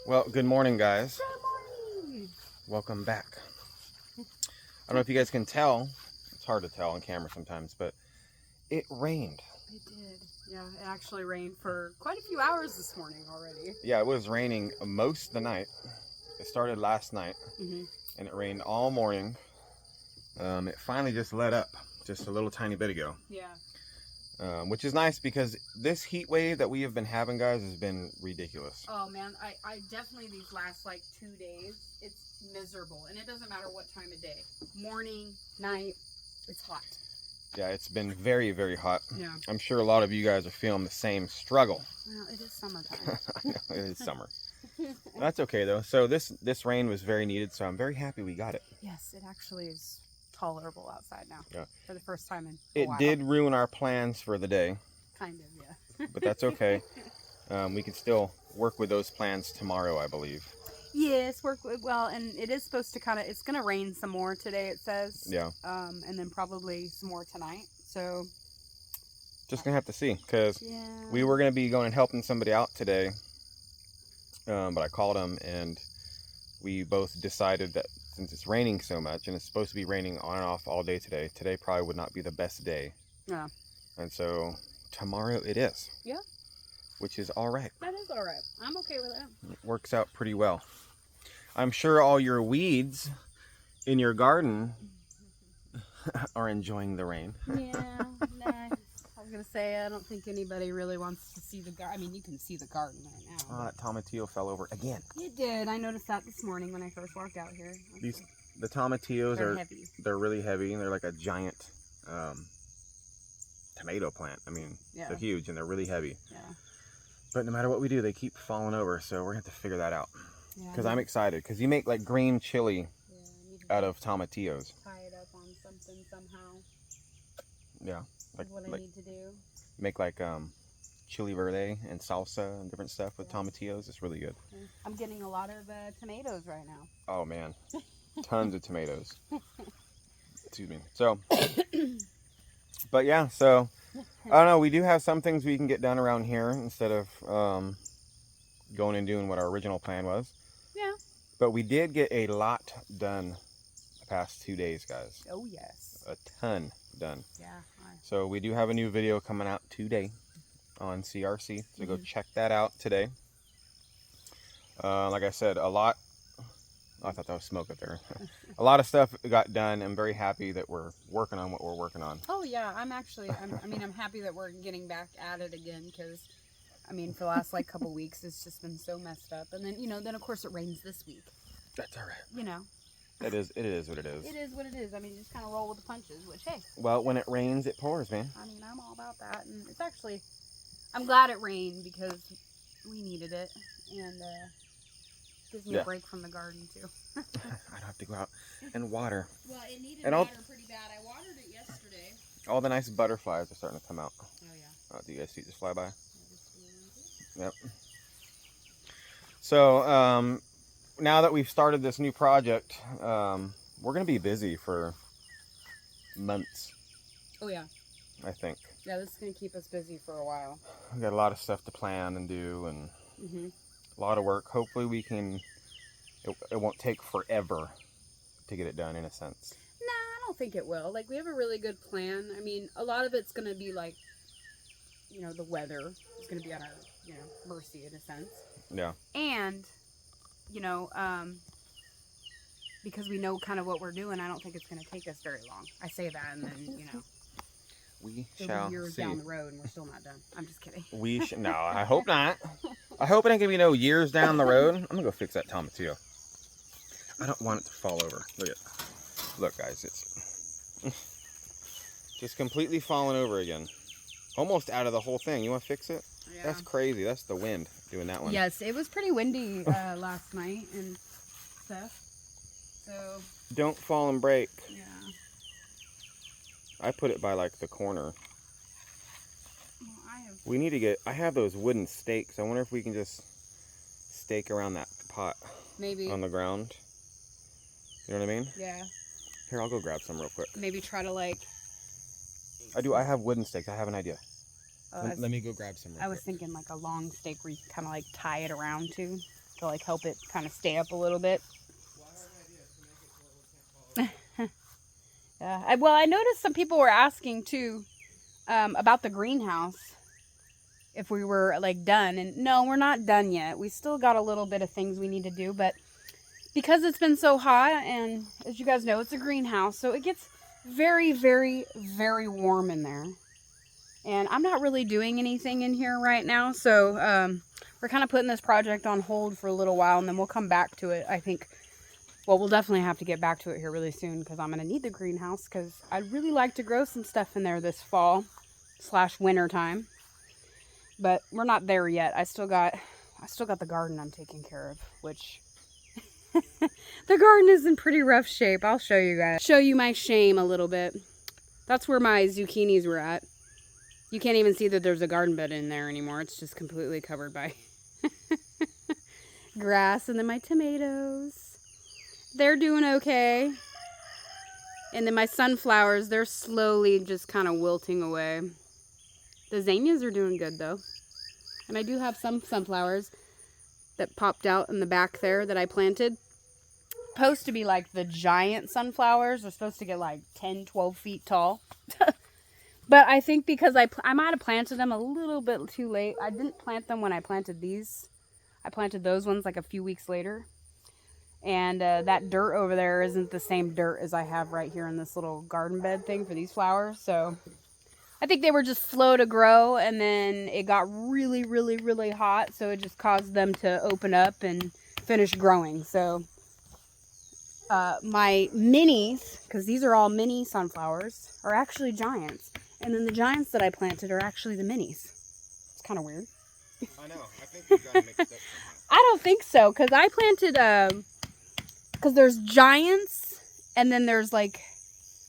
Well, good morning, guys. Good morning. Welcome back. I don't know if you guys can tell. It's hard to tell on camera sometimes, but it rained. It did. Yeah, it actually rained for quite a few hours this morning already. Yeah, it was raining most of the night. It started last night, and it rained all morning. It finally just let up just a little tiny bit ago. Yeah. Which is nice because this heat wave that we have been having, guys, has been ridiculous. Oh man, I definitely these last like 2 days, it's miserable, and it doesn't matter what time of day, morning, night, it's hot. Yeah, it's been very, very hot. Yeah. I'm sure a lot of you guys are feeling the same struggle. Well, it is summertime. I know, it is summer. That's okay though. So this rain was very needed, so I'm very happy we got it. Yes, it actually is tolerable outside now. Yeah. For the first time in a while. It did ruin our plans for the day. Kind of, yeah. But that's okay. We can still work with those plans tomorrow, I believe. Yes, well, and it is supposed to it's going to rain some more today, it says. Yeah. And then probably some more tonight. So. Just going to have to see, because yeah. we were going to be going and helping somebody out today. But I called them, and we both decided that since it's raining so much, and it's supposed to be raining on and off all day today probably would not be the best day. Yeah. And so tomorrow it is. Yeah. Which is all right. That is all right. I'm okay with that. It works out pretty well. I'm sure all your weeds in your garden are enjoying the rain. Yeah, nah. I was going to say, I don't think anybody really wants to see the garden. I mean, you can see the garden right now. That tomatillo fell over again. It did. I noticed that this morning when I first walked out here. The tomatillos are heavy. They're really heavy, and they're like a giant tomato plant. I mean, yeah. They're huge, and they're really heavy. Yeah. But no matter what we do, they keep falling over, so we're going to have to figure that out. Because Yeah, I'm excited, because you make like green chili out of tomatillos. Tie it up on something somehow. Yeah. Like what I need to do. Make like chili verde and salsa and different stuff with tomatillos. It's really good. I'm getting a lot of tomatoes right now. Oh man, tons of tomatoes. Excuse me. So, but yeah, so I don't know. We do have some things we can get done around here instead of going and doing what our original plan was. Yeah. But we did get a lot done the past 2 days, guys. Oh yes. A ton done. Yeah. So we do have a new video coming out today on CRC. So go check that out today. Like I said, a lot. Oh, I thought that was smoke up there. A lot of stuff got done. I'm very happy that we're working on what we're working on. Oh yeah, I'm happy that we're getting back at it again, because I mean, for the last like couple weeks, it's just been so messed up. And then then of course it rains this week. That's all right. You know. It is what it is. It is what it is. I mean, you just kind of roll with the punches, which, hey. Well, when it rains, it pours, man. I mean, I'm all about that. And it's actually, I'm glad it rained because we needed it. And gives me a break from the garden, too. I don't have to go out and water. Well, it needed water pretty bad. I watered it yesterday. All the nice butterflies are starting to come out. Oh, yeah. Do you guys see it just fly by? Yep. So, now that we've started this new project, we're going to be busy for months. Oh, yeah. I think. Yeah, this is going to keep us busy for a while. We've got a lot of stuff to plan and do, and a lot of work. Hopefully we can, it won't take forever to get it done, in a sense. Nah, I don't think it will. Like, we have a really good plan. I mean, a lot of it's going to be like, the weather is going to be at our, mercy, in a sense. Yeah. And... because we know kind of what we're doing, I don't think it's going to take us very long. I say that, and then, we it'll shall be years see. down the road, and we're still not done. I'm just kidding. No, I hope not. I hope it ain't going to be no years down the road. I'm going to go fix that tomatillo. I don't want it to fall over. Look, guys, it's just completely falling over again. Almost out of the whole thing. You want to fix it? Yeah. That's crazy. That's the wind doing that one. Yes, it was pretty windy last night and stuff. So. Don't fall and break. Yeah. I put it by like the corner. Well, we need to get. I have those wooden stakes. I wonder if we can just stake around that pot. Maybe. On the ground. You know what I mean? Yeah. Here, I'll go grab some real quick. Maybe try to like. I have wooden stakes. I have an idea. Let me go grab some real quick. I was thinking like a long stake where you can kind of like tie it around to to like help it kind of stay up a little bit. Yeah. Well, I noticed some people were asking too about the greenhouse, if we were like done, and no, we're not done yet. We still got a little bit of things we need to do, but because it's been so hot, and as you guys know, it's a greenhouse, so it gets very, very, very warm in there. And I'm not really doing anything in here right now, so we're kind of putting this project on hold for a little while, and then we'll come back to it. I think, well, we'll definitely have to get back to it here really soon, because I'm going to need the greenhouse, because I'd really like to grow some stuff in there this fall / winter time. But we're not there yet. I still got the garden I'm taking care of, which the garden is in pretty rough shape. I'll show you guys. Show you my shame a little bit. That's where my zucchinis were at. You can't even see that there's a garden bed in there anymore. It's just completely covered by grass. And then my tomatoes, they're doing okay. And then my sunflowers, they're slowly just kind of wilting away. The zinnias are doing good though. And I do have some sunflowers that popped out in the back there that I planted. Supposed to be like the giant sunflowers. They're supposed to get like 10, 12 feet tall. But I think because I might have planted them a little bit too late. I didn't plant them when I planted these. I planted those ones like a few weeks later. And that dirt over there isn't the same dirt as I have right here in this little garden bed thing for these flowers. So I think they were just slow to grow, and then it got really, really, really hot. So it just caused them to open up and finish growing. So my minis, because these are all mini sunflowers, are actually giants. And then the giants that I planted are actually the minis. It's kind of weird. I know. I think you got mixed up somehow. I don't think so, because I planted, because there's giants, and then there's like,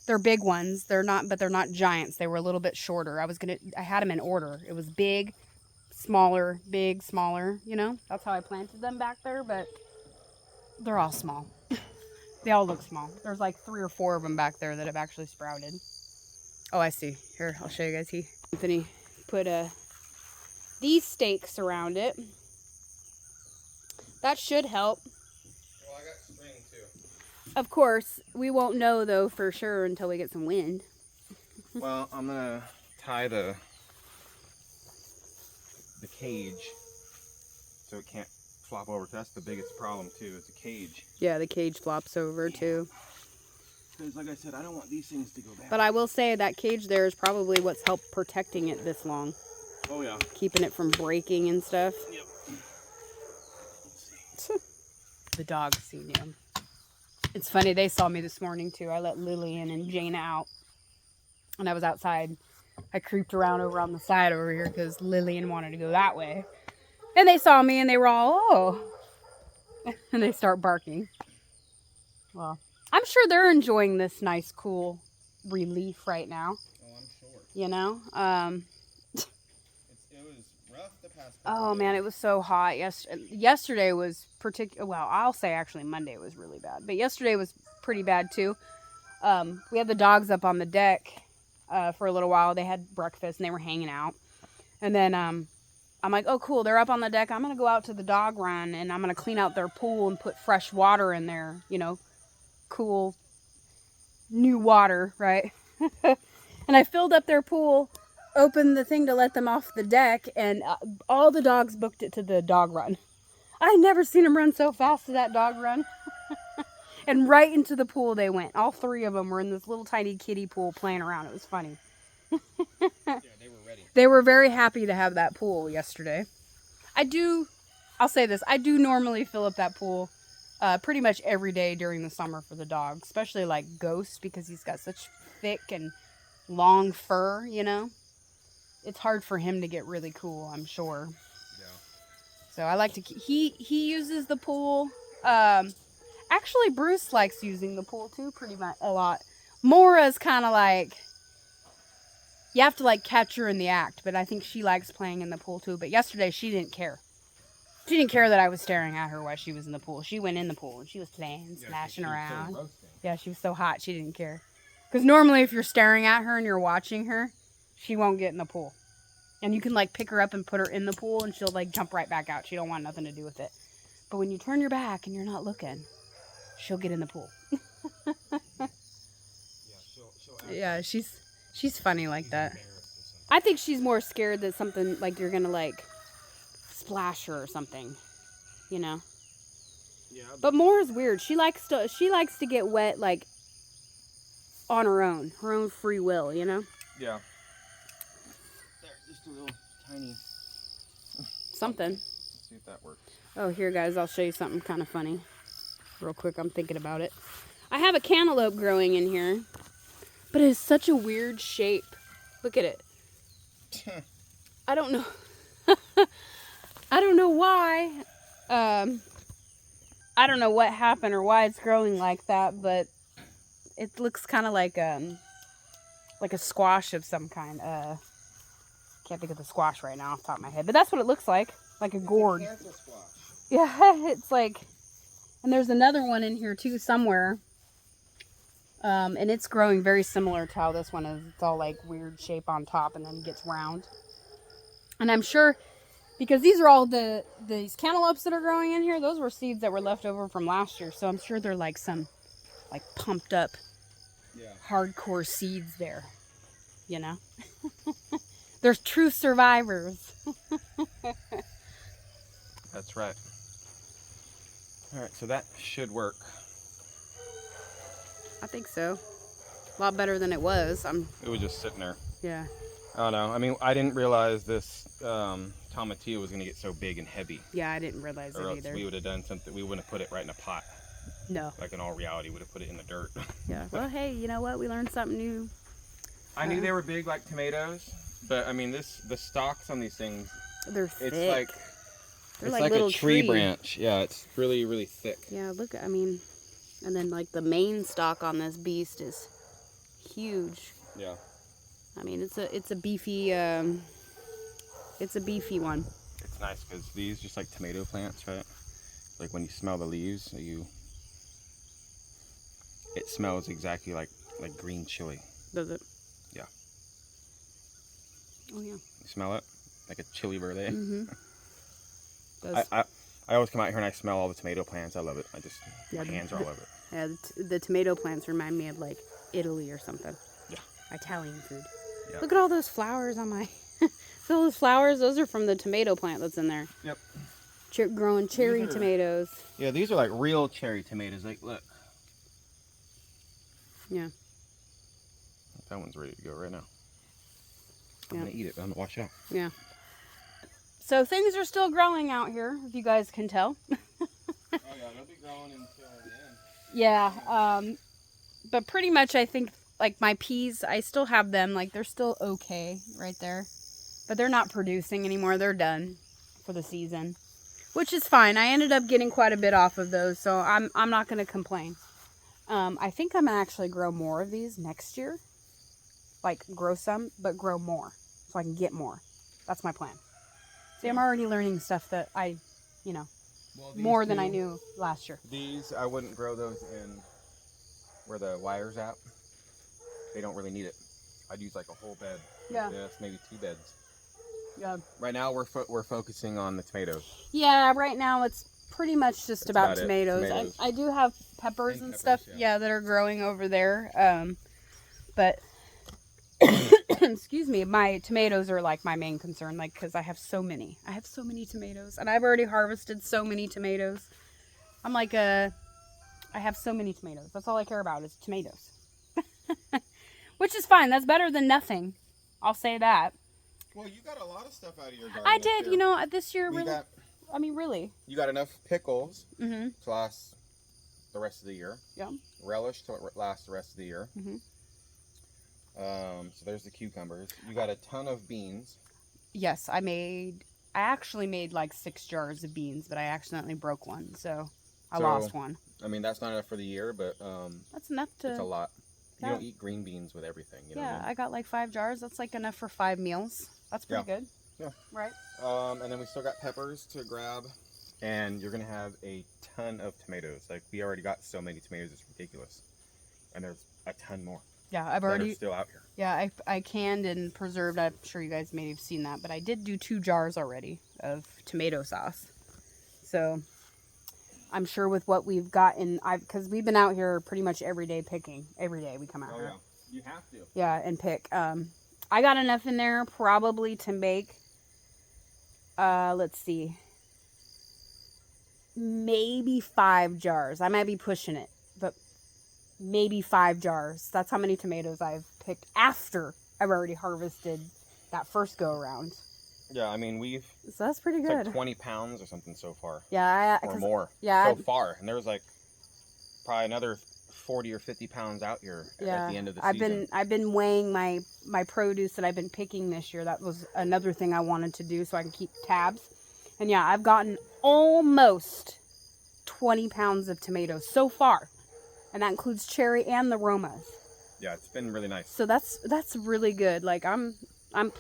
they're big ones. They're not giants. They were a little bit shorter. I had them in order. It was big, smaller, big, smaller, you know? That's how I planted them back there, but they're all small. They all look small. There's like 3 or 4 of them back there that have actually sprouted. Oh, I see. Here, I'll show you guys. Anthony put these stakes around it. That should help. Well, I got string too. Of course, we won't know though for sure until we get some wind. Well, I'm gonna tie the cage so it can't flop over. That's the biggest problem too, is the cage. Yeah, the cage flops over too. Because like I said, I don't want these things to go bad. But I will say that cage there is probably what's helped protecting it this long. Oh yeah. Keeping it from breaking and stuff. Yep. The dogs seen you. It's funny, they saw me this morning too. I let Lillian and Jana out. And I was outside. I creeped around over on the side over here because Lillian wanted to go that way. And they saw me and they were all, oh. And they start barking. Well, I'm sure they're enjoying this nice, cool relief right now. Oh, I'm sure. You know? It was rough the past couple Oh days. man, it was so hot. Yesterday was well, I'll say actually Monday was really bad. But yesterday was pretty bad too. We had the dogs up on the deck for a little while. They had breakfast and they were hanging out. And then I'm like, oh cool, they're up on the deck. I'm going to go out to the dog run and I'm going to clean out their pool and put fresh water in there, you know, cool new water, right? And I filled up their pool, opened the thing to let them off the deck, and all the dogs booked it to the dog run. I never seen them run so fast to that dog run. And right into the pool they went. All 3 of them were in this little tiny kiddie pool playing around. It was funny. Yeah, they were ready. They were very happy to have that pool yesterday. I'll say this, I do normally fill up that pool pretty much every day during the summer for the dog, especially like Ghost, because he's got such thick and long fur, you know. It's hard for him to get really cool, I'm sure. Yeah. So I like to he uses the pool. Actually, Bruce likes using the pool too, pretty much a lot. Mora's kind of like, you have to like catch her in the act, but I think she likes playing in the pool too. But yesterday she didn't care. She didn't care that I was staring at her while she was in the pool. She went in the pool and she was playing, splashing around. Yeah, she was so hot she didn't care. Because normally if you're staring at her and you're watching her, she won't get in the pool. And you can like pick her up and put her in the pool and she'll like jump right back out. She don't want nothing to do with it. But when you turn your back and you're not looking, she'll get in the pool. Yeah, she's funny like that. I think she's more scared that something like you're gonna like splash her or something, you know. Yeah. But Moore is weird. She likes to get wet like on her own free will, you know. Yeah. There, just a little tiny Something. Let's see if that works. Oh, here, guys, I'll show you something kind of funny. Real quick, I'm thinking about it. I have a cantaloupe growing in here, but it is such a weird shape. Look at it. I don't know. I don't know why. I don't know what happened or why it's growing like that, but it looks kind of like a squash of some kind. Can't think of the squash right now off the top of my head, but that's what it looks like a gourd. Yeah, it's like, and there's another one in here too somewhere. And it's growing very similar to how this one is. It's all like weird shape on top and then gets round. And I'm sure, because these are all these cantaloupes that are growing in here, those were seeds that were left over from last year. So I'm sure they're like some like pumped up hardcore seeds there, you know. There's true survivors. That's right. All right, so that should work. I think so. A lot better than it was. It was just sitting there. Yeah. I don't know. I mean, I didn't realize this tomatillo was going to get so big and heavy. Yeah, I didn't realize or it else either. we would have done something. We wouldn't have put it right in a pot. No. Like in all reality, we would have put it in the dirt. Yeah. Well, hey, you know what? We learned something new. I knew they were big like tomatoes, but I mean, the stalks on these things. They're thick. It's like they're it's like like little a tree branch. Yeah, it's really, really thick. Yeah, look, I mean, and then like the main stalk on this beast is huge. Yeah. I mean, it's a beefy one. It's nice because these just like tomato plants, right? Like when you smell the leaves, it smells exactly like green chili. Does it? Yeah. Oh yeah. You smell it? Like a chili verde. Mm-hmm. I always come out here and I smell all the tomato plants. I love it. My hands are all over it. Yeah, the tomato plants remind me of like Italy or something. Yeah. Italian food. Yeah. Look at all those flowers on my... So those flowers, those are from the tomato plant that's in there. Yep. Growing cherry tomatoes. Yeah, these are like real cherry tomatoes. Like, look. Yeah. That one's ready to go right now. Yeah. I'm going to eat it, but I'm going to watch out. Yeah. So things are still growing out here, if you guys can tell. Oh yeah, they'll be growing until the end. Yeah, but pretty much I think, like my peas, I still have them, like they're still okay right there. But they're not producing anymore, they're done for the season. Which is fine, I ended up getting quite a bit off of those, so I'm not going to complain. I think I'm going to actually grow more of these next year. Like, grow some, but grow more, so I can get more. That's my plan. See, I'm already learning stuff that more than I knew last year. These, I wouldn't grow those in where the wire's at. They don't really need it. I'd use like a whole bed. Yeah. Yes, maybe 2 beds. Yeah. Right now we're focusing on the tomatoes. Yeah, right now it's pretty much just about tomatoes. I do have peppers and stuff, yeah, that are growing over there. But excuse me, my tomatoes are like my main concern, like, because I have so many. I have so many tomatoes, and I've already harvested so many tomatoes. I'm like I have so many tomatoes. That's all I care about is tomatoes. Which is fine. That's better than nothing. I'll say that. Well, you got a lot of stuff out of your garden. I did, you know, this year really. I mean, really. You got enough pickles to last the rest of the year. Yeah. Relish to last the rest of the year. So there's the cucumbers. You got a ton of beans. Yes, I actually made like 6 jars of beans, but I accidentally broke one, so I lost one. I mean, that's not enough for the year, but that's enough to. It's a lot. You don't eat green beans with everything. You know what I mean? I got like 5 jars. That's like enough for 5 meals. That's pretty good. Yeah. Right. And then we still got peppers to grab, and you're gonna have a ton of tomatoes. Like, we already got so many tomatoes, it's ridiculous, and there's a ton more. Yeah, I've already still out here. Yeah, I canned and preserved. I'm sure you guys may have seen that, but I did do 2 jars already of tomato sauce. So I'm sure with what we've gotten, because we've been out here pretty much every day picking. Every day we come out here. Yeah. You have to. Yeah, and pick. I got enough in there probably to make, let's see, maybe 5 jars. I might be pushing it, but maybe 5 jars. That's how many tomatoes I've picked after I've already harvested that first go around. Yeah, I mean, So that's pretty it's good. like 20 pounds or something so far. Yeah, Or more. Yeah. So far. And there was like probably another 40 or 50 pounds out here at the end of the season. I've been weighing my produce that I've been picking this year. That was another thing I wanted to do so I can keep tabs. And yeah, I've gotten almost 20 pounds of tomatoes so far. And that includes cherry and the Romas. Yeah, it's been really nice. So that's really good. Like I'm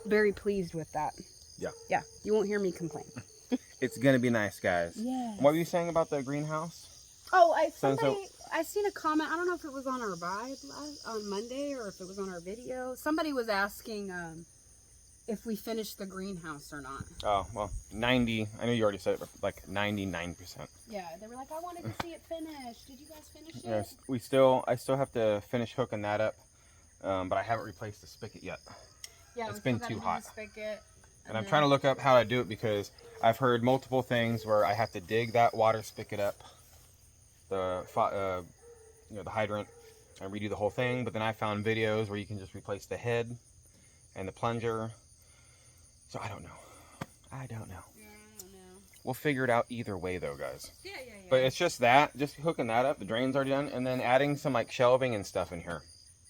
very pleased with that. Yeah. Yeah, you won't hear me complain. It's gonna be nice, guys. Yeah. What were you saying about the greenhouse? Oh, I seen a comment. I don't know if it was on our vibe on Monday or if it was on our video. Somebody was asking if we finished the greenhouse or not. Oh, well, 90. I know you already said it, but like 99%. Yeah, they were like, I wanted to see it finished. Did you guys finish it? Yes, I still have to finish hooking that up, but I haven't replaced the spigot yet. Yeah, it's been too hot. Spigot, and I'm trying to look up how to do it because I've heard multiple things where I have to dig that water spigot up, the hydrant, and redo the whole thing. But then I found videos where you can just replace the head and the plunger. So I don't know. Yeah, I don't know. We'll figure it out either way, though, guys. Yeah. But it's just hooking that up. The drain's already done, and then adding some like shelving and stuff in here.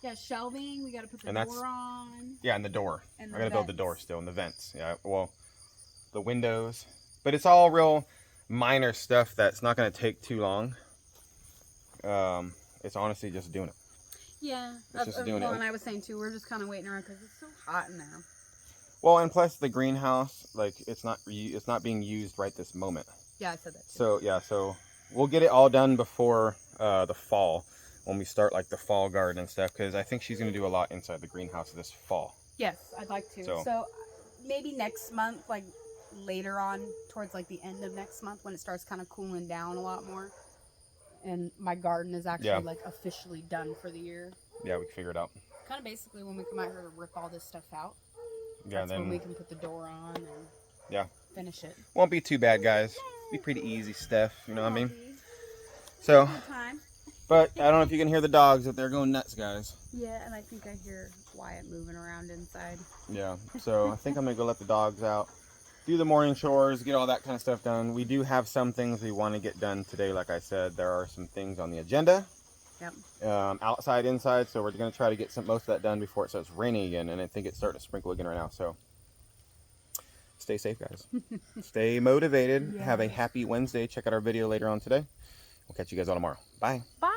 Yeah, shelving. We got to put the door on. Yeah, and the door. And I got to build the door still, and the vents. Yeah, well, the windows. But it's all real minor stuff that's not going to take too long. It's honestly just doing it. Yeah. It's just doing it. And I was saying too, we're just kind of waiting around because it's so hot in there. Well, and plus the greenhouse, like it's not being used right this moment. Yeah, I said that too. So yeah, so we'll get it all done before the fall when we start like the fall garden and stuff, because I think she's gonna do a lot inside the greenhouse this fall. Yes, I'd like to. So maybe next month, like later on, towards like the end of next month when it starts kind of cooling down a lot more, and my garden is actually like officially done for the year. Yeah, we can figure it out. Kind of basically when we come out here to rip all this stuff out. Yeah, that's then when we can put the door on and finish it. Won't be too bad, guys. Be pretty easy stuff, you know what I mean? So, but I don't know if you can hear the dogs, but they're going nuts, guys. Yeah, and I think I hear Wyatt moving around inside. Yeah, so I think I'm gonna go let the dogs out, do the morning chores, get all that kind of stuff done. We do have some things we want to get done today. Like I said, there are some things on the agenda. Yep. Outside, inside, so we're going to try to get most of that done before it starts raining again, and I think it's starting to sprinkle again right now, so stay safe, guys. Stay motivated. Have a happy Wednesday. Check out our video later on today. We'll catch you guys all tomorrow. Bye. Bye.